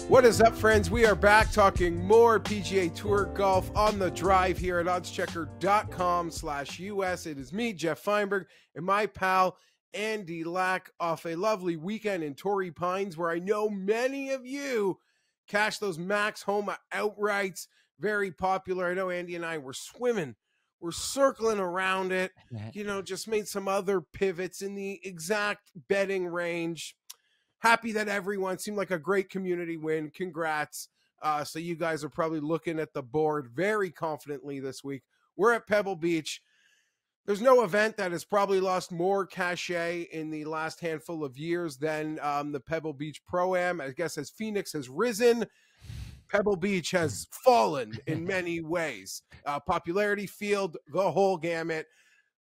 What is up, friends? We are back talking more PGA Tour golf on the drive here at oddschecker.com/US. It is me, Geoff Fienberg, and my pal Andy Lack off a lovely weekend in Torrey Pines, where I know many of you cashed those Max Homa outrights. Very popular. I know Andy and I were swimming. We're circling around it, just made some other pivots in the exact betting range. Happy that everyone seemed like a great community win. Congrats. So you guys are probably looking at the board very confidently this week. We're at Pebble Beach. There's no event that has probably lost more cachet in the last handful of years than the Pebble Beach Pro-Am. I guess as Phoenix has risen, Pebble Beach has fallen in many ways. Popularity, field, the whole gamut.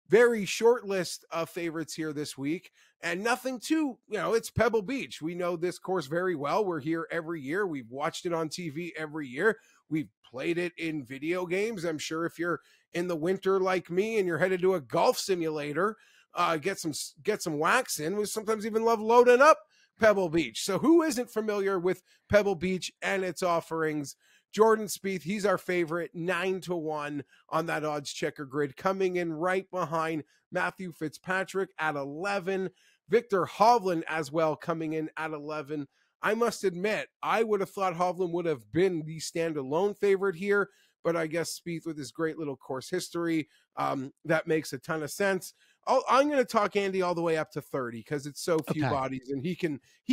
Very short list of favorites here this week, and nothing too, it's Pebble Beach. We know this course very well. We're here every year. We've watched it on TV every year. We've played it in video games. I'm sure if you're in the winter like me and you're headed to a golf simulator, get some wax in. We sometimes even love loading up Pebble Beach. So who isn't familiar with Pebble Beach and its offerings? Jordan Spieth, he's our favorite, 9-1 on that odds checker grid, coming in right behind Matthew Fitzpatrick at 11. Viktor Hovland as well coming in at 11. I must admit, I would have thought Hovland would have been the standalone favorite here, but I guess Spieth with his great little course history, that makes a ton of sense. I'm going to talk Andy all the way up to 30 because it's so few bodies, and he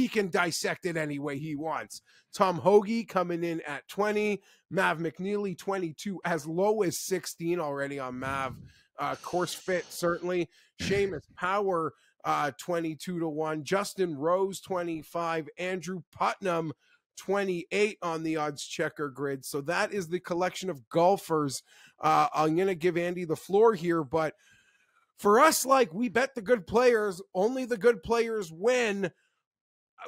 can dissect it any way he wants. Tom Hoge coming in at 20, Mav McNeely 22, as low as 16 already on Mav. Course fit certainly. Seamus Power 22-1, Justin Rose 25, Andrew Putnam 28 on the odds checker grid. So that is the collection of golfers. I'm going to give Andy the floor here, but for us, we bet the good players, only the good players win.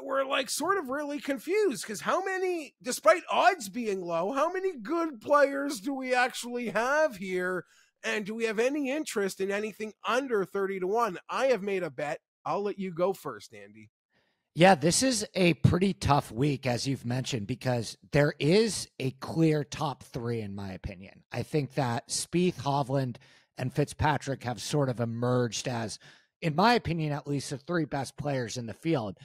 We're sort of really confused because how many, despite odds being low, how many good players do we actually have here? And do we have any interest in anything under 30-1? I have made a bet. I'll let you go first, Andy. Yeah, this is a pretty tough week, as you've mentioned, because there is a clear top three, in my opinion. I think that Spieth, Hovland, and Fitzpatrick have sort of emerged as, in my opinion, at least the three best players in the field.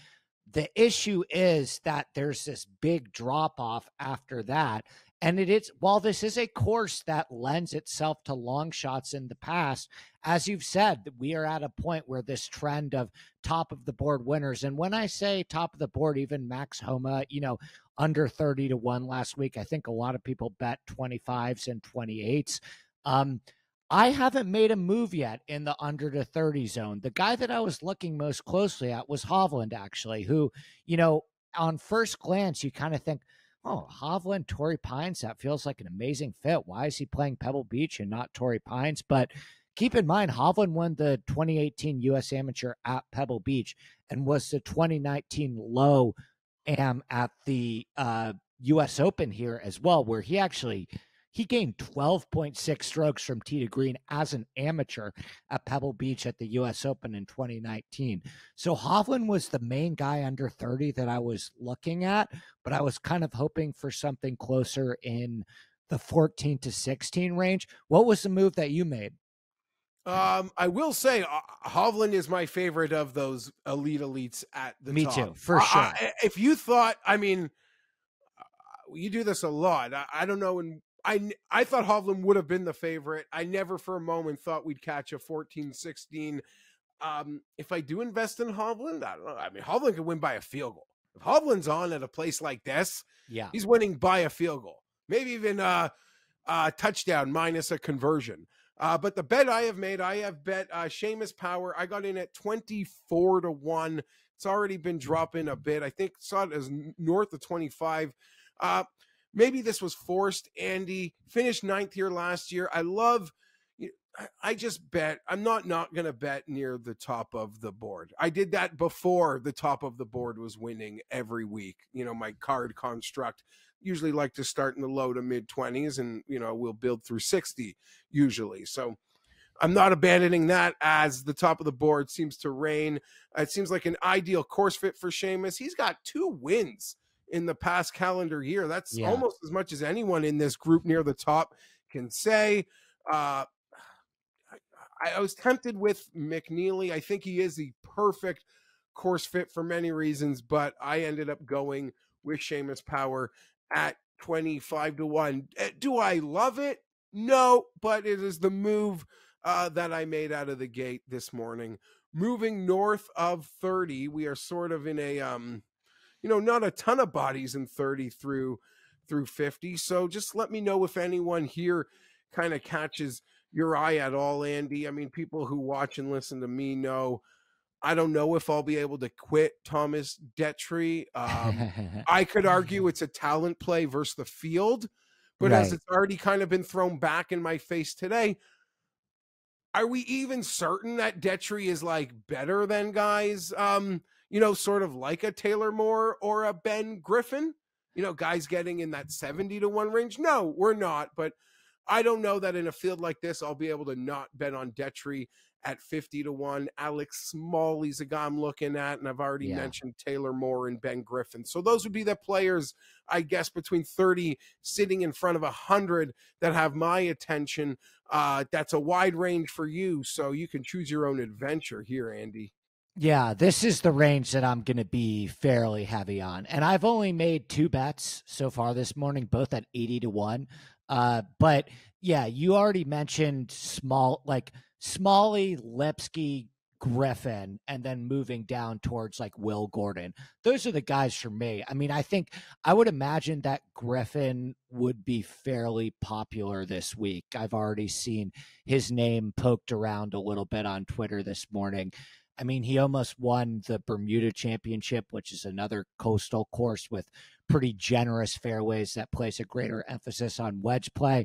The issue is that there's this big drop-off after that. And while this is a course that lends itself to long shots in the past, as you've said, we are at a point where this trend of top of the board winners, and when I say top of the board, even Max Homa, under 30-1 last week, I think a lot of people bet 25s and 28s. I haven't made a move yet in the under to 30 zone. The guy that I was looking most closely at was Hovland, actually, who, on first glance, you kind of think, oh, Hovland, Torrey Pines, that feels like an amazing fit. Why is he playing Pebble Beach and not Torrey Pines? But keep in mind, Hovland won the 2018 U.S. Amateur at Pebble Beach and was the 2019 low am at the U.S. Open here as well, where he gained 12.6 strokes from tee to green as an amateur at Pebble Beach at the U.S. Open in 2019. So Hovland was the main guy under 30 that I was looking at, but I was kind of hoping for something closer in the 14 to 16 range. What was the move that you made? I will say Hovland is my favorite of those elites at the top. Me too, for sure. If you thought, you do this a lot. I don't know. I thought Hovland would have been the favorite. I never for a moment thought we'd catch a 14-16. If I do invest in Hovland, I don't know. Hovland could win by a field goal. If Hovland's on at a place like this, he's winning by a field goal. Maybe even a touchdown minus a conversion. But the bet I have made, I have bet Seamus Power. I got in at 24-1. It's already been dropping a bit. I think saw it as north of 25. Maybe this was forced, Andy. Finished 9th here last year. I just bet. I'm not going to bet near the top of the board. I did that before the top of the board was winning every week. My card construct usually like to start in the low to mid 20s and, we'll build through 60 usually. So I'm not abandoning that as the top of the board seems to reign. It seems like an ideal course fit for Seamus. He's got 2 wins in the past calendar year. That's Yeah. almost as much as anyone in this group near the top can say. I was tempted with McNeely. I think he is the perfect course fit for many reasons, but I ended up going with Seamus Power at 25-1. Do I love it? No, but it is the move that I made out of the gate this morning. Moving north of 30, we are sort of in a not a ton of bodies in 30 through 50. So just let me know if anyone here kind of catches your eye at all, Andy. I mean, people who watch and listen to me know I don't know if I'll be able to quit Thomas Detry. I could argue it's a talent play versus the field, but as it's already kind of been thrown back in my face today, are we even certain that Detry is like better than guys, sort of like a Taylor Moore or a Ben Griffin? Guys getting in that 70-1 range? No, we're not. But I don't know that in a field like this, I'll be able to not bet on Detry at 50-1. Alex Smalley's a guy I'm looking at, and I've already mentioned Taylor Moore and Ben Griffin. So those would be the players, I guess, between 30 sitting in front of 100 that have my attention. That's a wide range for you, so you can choose your own adventure here, Andy. Yeah, this is the range that I'm going to be fairly heavy on. And I've only made 2 bets so far this morning, both at 80-1. But yeah, you already mentioned Smalley, Lipsky, Griffin, and then moving down towards like Will Gordon. Those are the guys for me. I mean, I would imagine that Griffin would be fairly popular this week. I've already seen his name poked around a little bit on Twitter this morning. I mean, he almost won the Bermuda Championship, which is another coastal course with pretty generous fairways that place a greater emphasis on wedge play.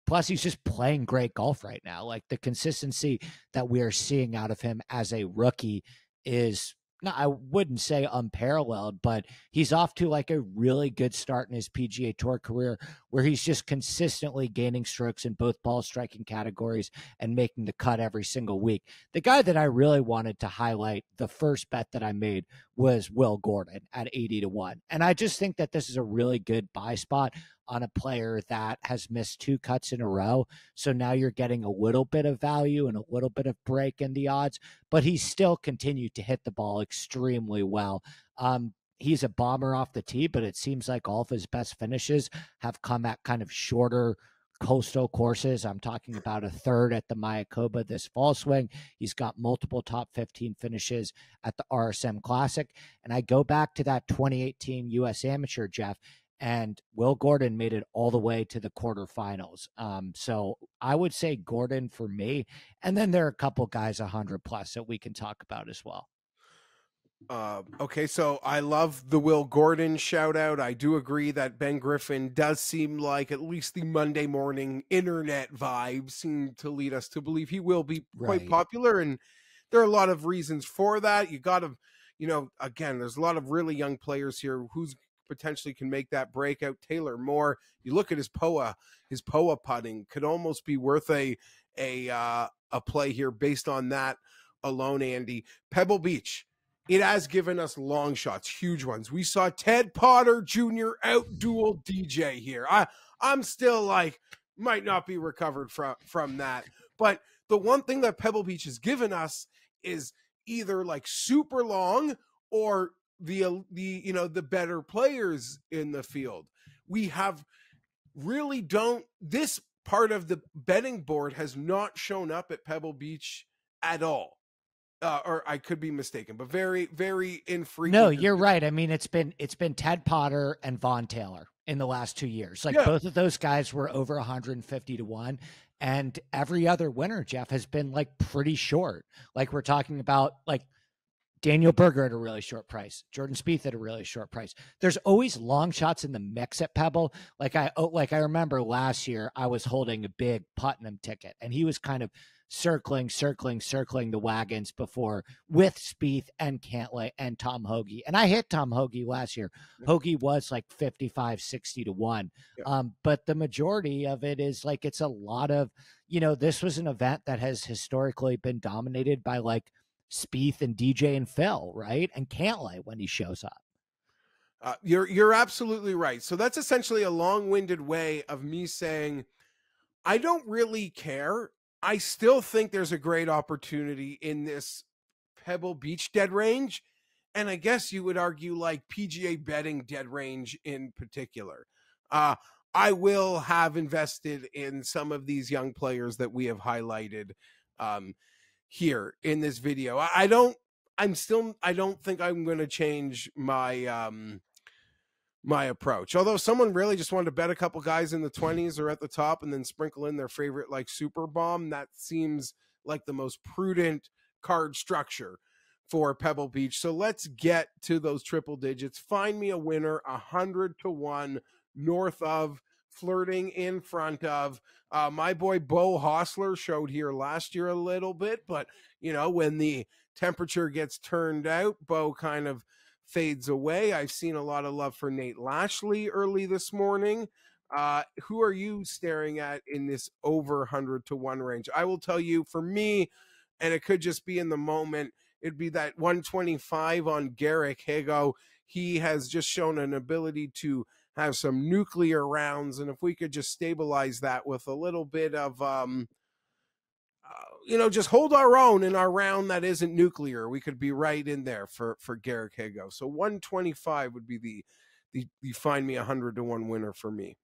Plus, he's just playing great golf right now. Like, the consistency that we are seeing out of him as a rookie is, I wouldn't say unparalleled, but he's off to like a really good start in his PGA Tour career where he's just consistently gaining strokes in both ball striking categories and making the cut every single week. The guy that I really wanted to highlight, the first bet that I made, was Will Gordon at 80-1. And I just think that this is a really good buy spot on a player that has missed 2 cuts in a row. So now you're getting a little bit of value and a little bit of break in the odds, but he's still continued to hit the ball extremely well. He's a bomber off the tee, but it seems like all of his best finishes have come at kind of shorter coastal courses. I'm talking about a 3rd at the Mayakoba this fall swing. He's got multiple top 15 finishes at the RSM Classic. And I go back to that 2018 U.S. Amateur, Geoff, and Will Gordon made it all the way to the quarterfinals. So I would say Gordon for me. And then there are a couple guys 100 plus that we can talk about as well. Okay, so I love the Will Gordon shout out. I do agree that Ben Griffin does seem like, at least the Monday morning internet vibes seem to lead us to believe he will be quite popular. And there are a lot of reasons for that. You got to, again, there's a lot of really young players here who's potentially can make that breakout. Taylor Moore, you look at his POA putting could almost be worth a play here based on that alone, Andy. Pebble Beach, it has given us long shots, huge ones. We saw Ted Potter Jr. out duel DJ here. I'm still like, might not be recovered from that. But the one thing that Pebble Beach has given us is either like super long or the better players in the field. We have really this part of the betting board has not shown up at Pebble Beach at all. Or I could be mistaken, but very, very infrequent. No, you're right. I mean, it's been Ted Potter and Vaughn Taylor in the last 2 years. Like, both of those guys were over 150-1. And every other winner, Geoff, has been like pretty short. Like, we're talking about like Daniel Berger at a really short price, Jordan Spieth at a really short price. There's always long shots in the mix at Pebble. Like I remember last year I was holding a big Putnam ticket and he was kind of circling the wagons before with Spieth and Cantlay and Tom Hoge. And I hit Tom Hoge last year. Hoge was like 55-60-1. But the majority of it is like, it's a lot of, this was an event that has historically been dominated by like Spieth and DJ and Phil, right? And Cantlay when he shows up. You're absolutely right. So that's essentially a long-winded way of me saying, I don't really care. I still think there's a great opportunity in this Pebble Beach dead range. And I guess you would argue like PGA betting dead range in particular. I will have invested in some of these young players that we have highlighted here in this video. I don't think I'm going to change my my approach. Although someone really just wanted to bet a couple guys in the 20s or at the top and then sprinkle in their favorite like super bomb, that seems like the most prudent card structure for Pebble Beach. So let's get to those triple digits. Find me a winner, 100-1, north of, flirting in front of. My boy Bo Hostler showed here last year a little bit, but when the temperature gets turned out, Bo kind of fades away. I've seen a lot of love for Nate Lashley early this morning. Who are you staring at in this over 100-1 range? I will tell you, for me, and it could just be in the moment, it'd be that 125 on Garrick Higgo. He has just shown an ability to have some nuclear rounds, and if we could just stabilize that with a little bit of just hold our own in our round that isn't nuclear, we could be right in there for Garrick Higgo. So 125 would be the find me 100-1 winner for me.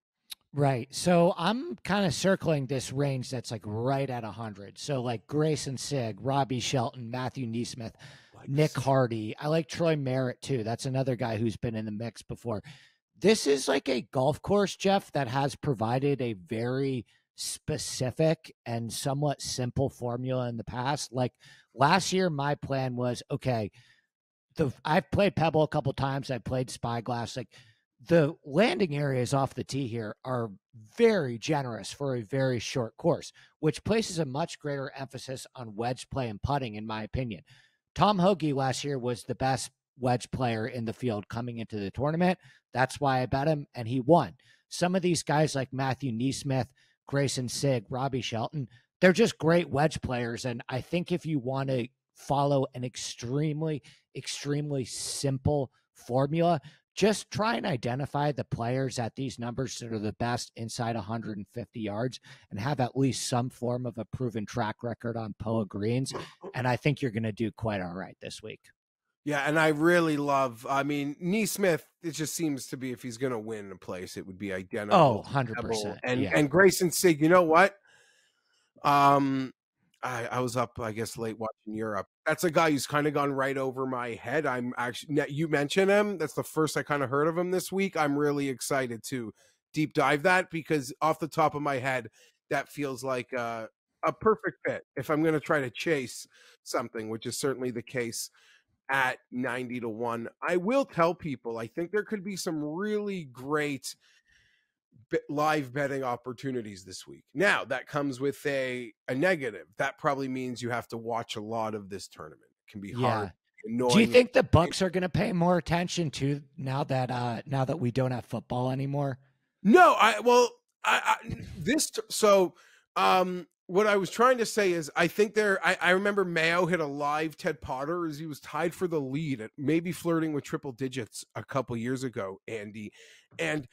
Right. So I'm kind of circling this range that's like right at 100. So like Grayson Sigg, Robbie Shelton, Matthew Neesmith, Nick Hardy. I like Troy Merritt too. That's another guy who's been in the mix before. This is like a golf course, Geoff, that has provided a very specific and somewhat simple formula in the past. Like last year, my plan was, okay, I've played Pebble a couple times. I played Spyglass. Like the landing areas off the tee here are very generous for a very short course, which places a much greater emphasis on wedge play and putting, in my opinion. Tom Hoagie last year was the best wedge player in the field coming into the tournament. That's why I bet him, and he won. Some of these guys like Matthew Neesmith, Grayson Sigg, Robbie Shelton, they're just great wedge players. And I think if you want to follow an extremely, extremely simple formula, just try and identify the players at these numbers that are the best inside 150 yards and have at least some form of a proven track record on POA greens. And I think you're going to do quite all right this week. Yeah, and I really love, Neesmith, it just seems to be, if he's going to win a place, it would be identical. Oh, 100%. And Grayson Sigg, you know what? I was up, I guess, late watching Europe. That's a guy who's kind of gone right over my head. I'm actually, you mentioned him. That's the first I kind of heard of him this week. I'm really excited to deep dive that, because off the top of my head, that feels like a perfect fit if I'm going to try to chase something, which is certainly the case at 90-1. I will tell people, I think there could be some really great live betting opportunities this week. Now, that comes with a negative. That probably means you have to watch a lot of this tournament. It can be hard. Annoying. Do you think the books are going to pay more attention to now that we don't have football anymore? No, what I was trying to say is, I think I remember Mayo hit a live Ted Potter as he was tied for the lead at maybe flirting with triple digits a couple years ago, Andy. And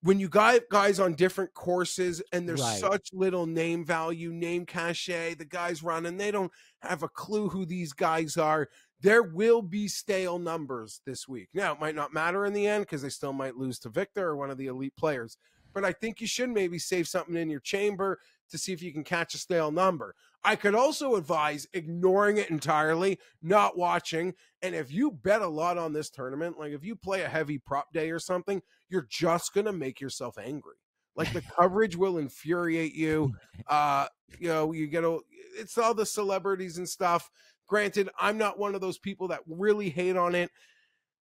when you got guys on different courses and there's such little name value, name cachet, the guys running, they don't have a clue who these guys are. There will be stale numbers this week. Now, it might not matter in the end because they still might lose to Viktor or one of the elite players. But I think you should maybe save something in your chamber to see if you can catch a stale number. I could also advise ignoring it entirely, not watching. And if you bet a lot on this tournament, like if you play a heavy prop day or something, you're just going to make yourself angry. Like the coverage will infuriate you. It's all the celebrities and stuff. Granted, I'm not one of those people that really hate on it.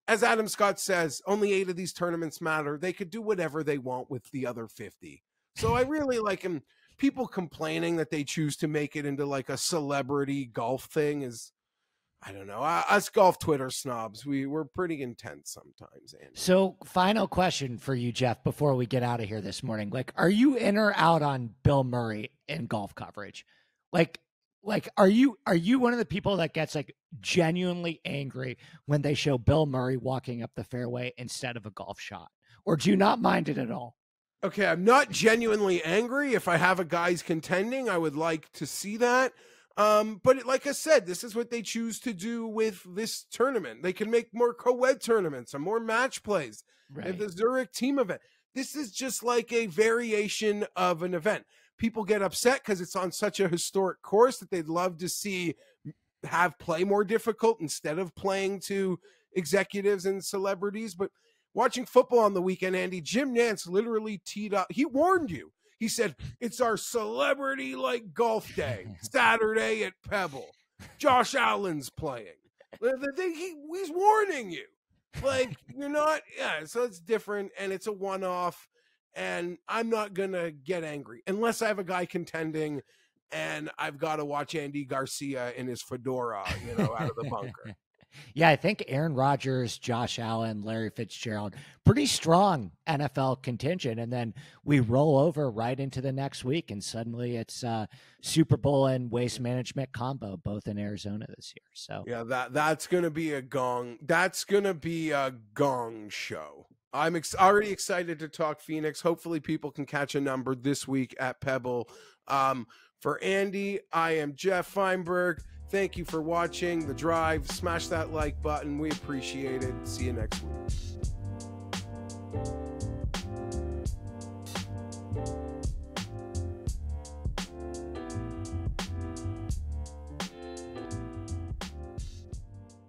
As Adam Scott says, only 8 of these tournaments matter. They could do whatever they want with the other 50. So I really like him. People complaining that they choose to make it into like a celebrity golf thing is, I don't know. Us golf Twitter snobs, we're pretty intense sometimes, Andy. So, final question for you, Geoff, before we get out of here this morning. Like, are you in or out on Bill Murray in golf coverage? Like, are you one of the people that gets like genuinely angry when they show Bill Murray walking up the fairway instead of a golf shot? Or do you not mind it at all? Okay, I'm not genuinely angry. If I have a guy's contending, I would like to see that. But like I said, this is what they choose to do with this tournament. They can make more co-ed tournaments and more match plays. Right. And the Zurich team event. This is just like a variation of an event. People get upset because it's on such a historic course that they'd love to see have play more difficult instead of playing to executives and celebrities. But watching football on the weekend, Andy, Jim Nantz literally teed up. He warned you. He said, it's our celebrity-like golf day, Saturday at Pebble. Josh Allen's playing. He's warning you. Like, you're not, yeah, so it's different, and it's a one-off, and I'm not going to get angry unless I have a guy contending, and I've got to watch Andy Garcia in his fedora, out of the bunker. Yeah, I think Aaron Rodgers, Josh Allen, Larry Fitzgerald, pretty strong NFL contingent. And then we roll over right into the next week, and suddenly it's Super Bowl and Waste Management combo, both in Arizona this year. So yeah, that's going to be a gong. That's going to be a gong show. I'm already excited to talk Phoenix. Hopefully people can catch a number this week at Pebble. For Andy, I am Geoff Fienberg. Thank you for watching The Drive. Smash that like button. We appreciate it. See you next week.